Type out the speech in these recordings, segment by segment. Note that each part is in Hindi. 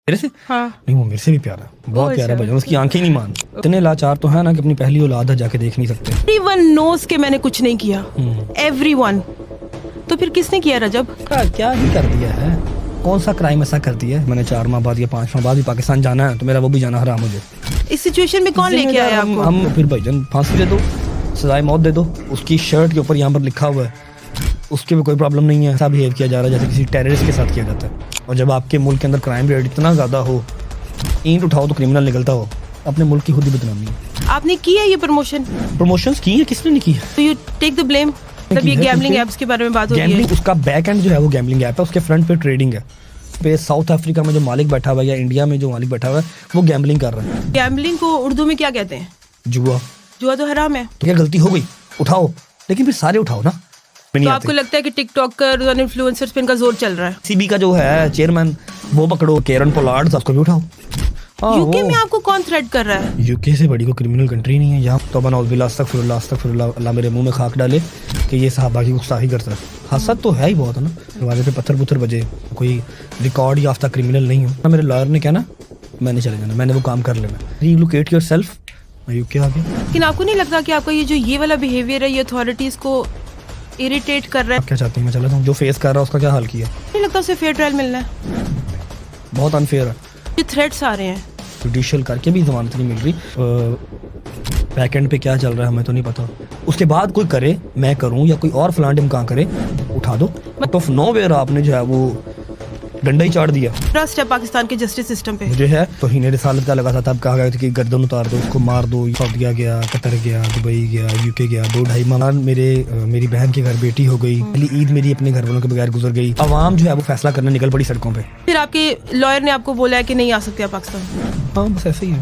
मेरे से हाँ। नहीं, वो मेरे से भी प्यारा है, बहुत प्यारा अच्छा। भाईजान, उसकी आंखें ही नहीं मान। इतने लाचार तो है ना कि अपनी पहली औलाद है जाके देख नहीं सकते। एवरीवन नोस के मैंने कुछ नहीं किया, एवरीवन। तो फिर किसने किया रजब? क्या ही कर दिया है, कौन सा क्राइम ऐसा कर दिया है? मैंने 4 माह बाद या 5 माह बाद भी पाकिस्तान जाना है तो मेरा वो भी जाना हराम मुझे। इस सिचुएशन में कौन लेके आया आपको? हम फिर भाईजान फांसी दे दो, सजाए मौत दे दो। उसकी शर्ट के ऊपर यहाँ पर लिखा हुआ है, उसके भी कोई प्रॉब्लम नहीं है। ऐसा बिहेव किया जा रहा है जैसे किसी टेररिस्ट के साथ किया जाता है। और जब आपके मुल्क के अंदर क्राइम रेट इतना ज़्यादा हो, ईंट उठाओ तो क्रिमिनल निकलता हो, अपने मुल्क की खुद ही बदनामी है। आपने की है ये प्रमोशंस की है, किसने नहीं की है? तो यू टेक द ब्लेम। तब ये गैम्बलिंग एप्स के बारे में बात हो रही है। उसका बैक एंड जो है वो गैम्बलिंग ऐप है, उसके फ्रंट पे ट्रेडिंग है। पे साउथ अफ्रीका में जो मालिक बैठा हुआ है या इंडिया में जो मालिक बैठा हुआ है वो गैम्बलिंग कर रहा है। गैम्बलिंग को उर्दू में क्या कहते हैं? जुआ। जुआ तो हराम है। तो क्या गलती हो गई, उठाओ, लेकिन फिर सारे उठाओ ना। तो आपको लगता है कि टिकटॉकर और इन्फ्लुएंसर्स पे इनका जोर चल रहा है? सीबी का जो है चेयरमैन वो पकड़ो, केरन पोलार्ड, उसको भी उठाओ। यूके में आपको कौन थ्रेट कर रहा है? यूके से बड़ी को क्रिमिनल कंट्री नहीं है यहाँ। तो अस्तगफिरुल्लाह, अल्लाह मेरे मुंह में खाक डाले कि ये सहाबा की गुस्ताखी करता है। हसद तो है ही बहुत है ना, दरवाजे पे पत्थर पुत्थर बजे, कोई रिकॉर्ड याफ्ता क्रिमिनल नहीं हूँ। मेरे लॉयर ने कहना मैंने चले जाना, मैंने वो काम कर लेना। रिलोकेट योरसेल्फ, मैं यूके आ गया। लेकिन आपको नहीं लगता कि आपका ये वाला बिहेवियर है, ये अथॉरिटीज को इरिटेट कर रहा है? आप क्या चाहती हैं मैं चला जाऊँ? जो फेस कर रहा है उसका क्या हाल किया? नहीं लगता उसे फेयर ट्रायल मिलना है? बहुत अनफेयर है। ये थ्रेट्स आ रहे हैं, जुडिशियल करके भी जमानत नहीं मिल रही। बैक एंड पे क्या चल रहा है हमें तो नहीं पता। उसके बाद कोई करे, मैं करूं या कोई और फलान टिम कहाँ करे, उठा दो। बट ऑफ नो वेयर आपने जो है वो डंडा ही चाड़ दिया। ट्रस्ट है पाकिस्तान के जस्टिस सिस्टम पे मुझे है। तो ही रिसालत का लगा था, तब कहा गया था कि गर्दन उतार दो, उसको मार दो। सऊदीया गया, कतर गया, दुबई गया, यूके गया। 2-2.5 माह मेरी बहन के घर बेटी हो गई। पहली ईद मेरी अपने घर वालों के बगैर गुजर गई। अवाम जो है वो फैसला करने निकल पड़ी सड़कों पे। फिर आपके लॉयर ने आपको बोला है कि नहीं आ सकते आप पाकिस्तान? हाँ बस ऐसे ही है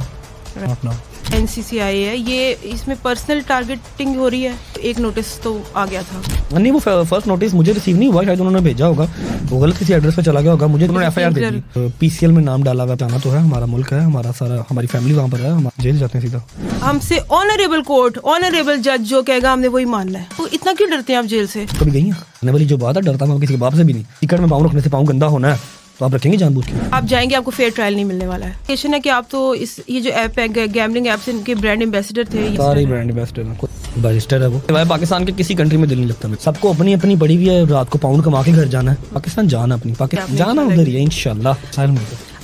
अपना। NCCI है ये, इसमें पर्सनल टारगेटिंग हो रही है। एक नोटिस तो आ गया था। नहीं, वो फर्स्ट नोटिस मुझे रिसीव नहीं हुआ, शायद उन्होंने भेजा होगा, वो गलत किसी एड्रेस पे चला गया होगा। मुझे उन्होंने FIR दे दी। PCL में नाम डाला हुआ। जाना तो है, हमारा मुल्क है, हमारा सारा, हमारी फैमिली वहाँ पर है, हम जेल जाते हैं सीधा। हमसे ऑनरेबल कोर्ट, ऑनरेबल जज जो कहेगा हमने वही मानना है। तो इतना क्यों डरते हैं आप जेल से? कभी गई हैं वाली जो बात है, डरता मैं किसी के बाप से भी नहीं। टिकट में पाँव रखने से पाँव गंदा होना है तो आप रखेंगे जानबूझ के? आप जाएंगे, आपको फेयर ट्रायल नहीं मिलने वाला है। क्वेश्चन है कि आप तो ये जो ऐप है गैम्बलिंग ऐप से इनके ब्रांड एम्बेसडर थे। सारे ब्रांड एम्बेसडर हैं, रजिस्टर है वो। पाकिस्तान के किसी कंट्री में दिल नहीं लगता। सबको अपनी अपनी पड़ी हुई है, रात को पाउंड कमा के घर जाना है। पाकिस्तान जाना, अपनी पाकिस्तान जाना उधर ही है इंशाल्लाह।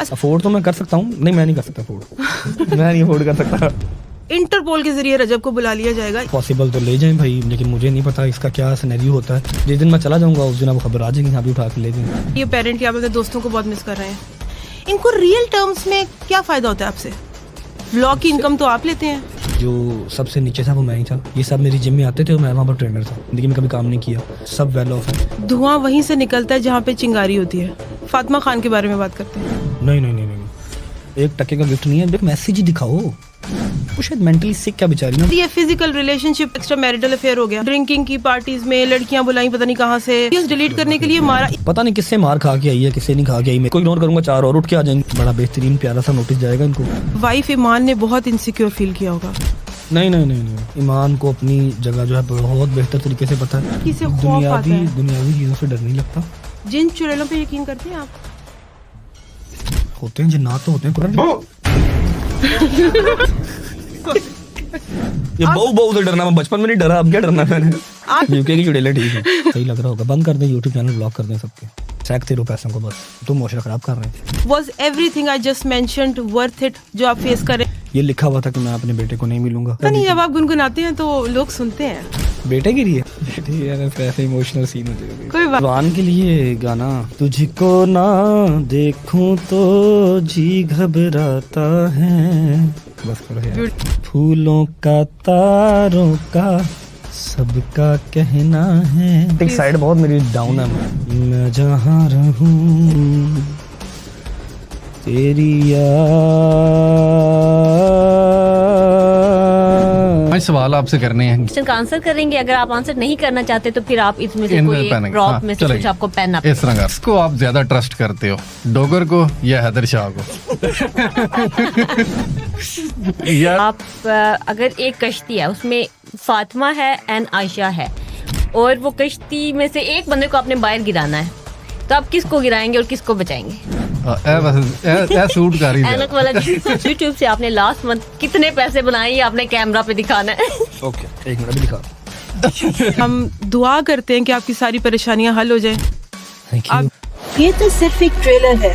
अफोर्ड तो मैं कर सकता हूँ, नहीं मैं नहीं कर सकता अफोर्ड। मैं नहीं अफोर्ड कर सकता। इंटरपोल के जरिए रजब को बुला लिया जाएगा। पॉसिबल तो ले जाएं भाई, लेकिन मुझे नहीं पता इसका क्या सिनेरियो होता है। जिस दिन मैं चला जाऊंगा उस दिन आपको खबर आ जाएगी, यहाँ भी उठा के ले जाएंगे। ये पेरेंट आप अपने दोस्तों को बहुत मिस कर रहे हैं। इनको रियल टर्म्स में क्या फायदा होता है आपसे? व्लॉग की इनकम तो आप लेते हैं। जो सबसे नीचे था वो मैं ही था। ये सब मेरी जिम में आते थे और मैं वहाँ पर ट्रेनर था। जिंदगी में कभी काम नहीं किया, सब वेल ऑफ है। धुआं वहीं से निकलता है जहाँ पे चिंगारी होती है। फातिमा खान के बारे में बात करते हैं। नहीं, 1 टके का गिफ्ट नहीं है, एक मैसेज ही दिखाओ। वो शायद मेंटली सिक क्या बेचारी ना। ये physical relationship extra marital affair हो गया। ड्रिंकिंग की पार्टीज में लड़कियां बुलाई पता नहीं कहाँ से, डिलीट करने के लिए मारा। पता नहीं किससे मार खा के आई है, किससे नहीं खा के आई। मैं कोई इग्नोर करूंगा, 4 और उठ के आ जाएंगे। बड़ा बेहतरीन प्यारा सा नोटिस जाएगा इनको। वाइफ ईमान ने बहुत इनसिक्योर फील किया होगा। नहीं, ईमान को अपनी जगह जो है बहुत बेहतर तरीके से पता है। दुनियावी चीजों से डर नहीं लगता। जिन चुड़ैलों पे यकीन करते हैं आप? होते हैं जिन्नात तो होते हैं। ये बहु से डरना, मैं बचपन में नहीं डरा, अब क्या डरना मैंने। यूके की चुड़ैलें ठीक है। सही लग रहा होगा, बंद कर दें यूट्यूब चैनल, ब्लॉक कर दें सबके। सैकते रहो पैसों को, बस तुम मुआशरा खराब कर रहे हैं। Was everything I just mentioned worth it जो आप फेस करें? ये लिखा हुआ था कि मैं अपने बेटे को नहीं मिलूंगा। नहीं, जब आप गुनगुनाते हैं तो लोग सुनते हैं। बेटे के लिए ऐसे इमोशनल सीन हो जाएगा। कोई बात जवान के लिए गाना। तुझको ना देखूं तो जी घबराता है। बस करो यार। फूलों का, तारों का, सबका कहना है। एक साइड बहुत मेरी डाउन है। मैं जहाँ रहूं तेरी सवाल आपसे करने हैं, क्वेश्चन का आंसर करेंगे। अगर आप आंसर नहीं करना चाहते तो फिर आप इसमें से कोई ड्रॉप में से कुछ आपको पहनना। इस तरह का इसको आप ज्यादा ट्रस्ट करते हो, डोगर को या हैदर शाह को? आप अगर एक कश्ती है उसमें फातिमा है एंड आयशा है और वो कश्ती में से एक बंदे को आपने बाहर गिराना है, तो आप किसको गिराएंगे और किसको बचाएंगे? बस सूट कर ही ऐनक वाला यूट्यूब से आपने लास्ट मंथ कितने पैसे बनाए ये आपने कैमरा पे दिखाना है। ओके, 1 मिनट अभी दिखा। हम दुआ करते हैं कि आपकी सारी परेशानियां हल हो जाएं। Thank you. आप ये तो सिर्फ एक ट्रेलर है,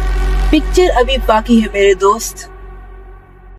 पिक्चर अभी बाकी है मेरे दोस्त।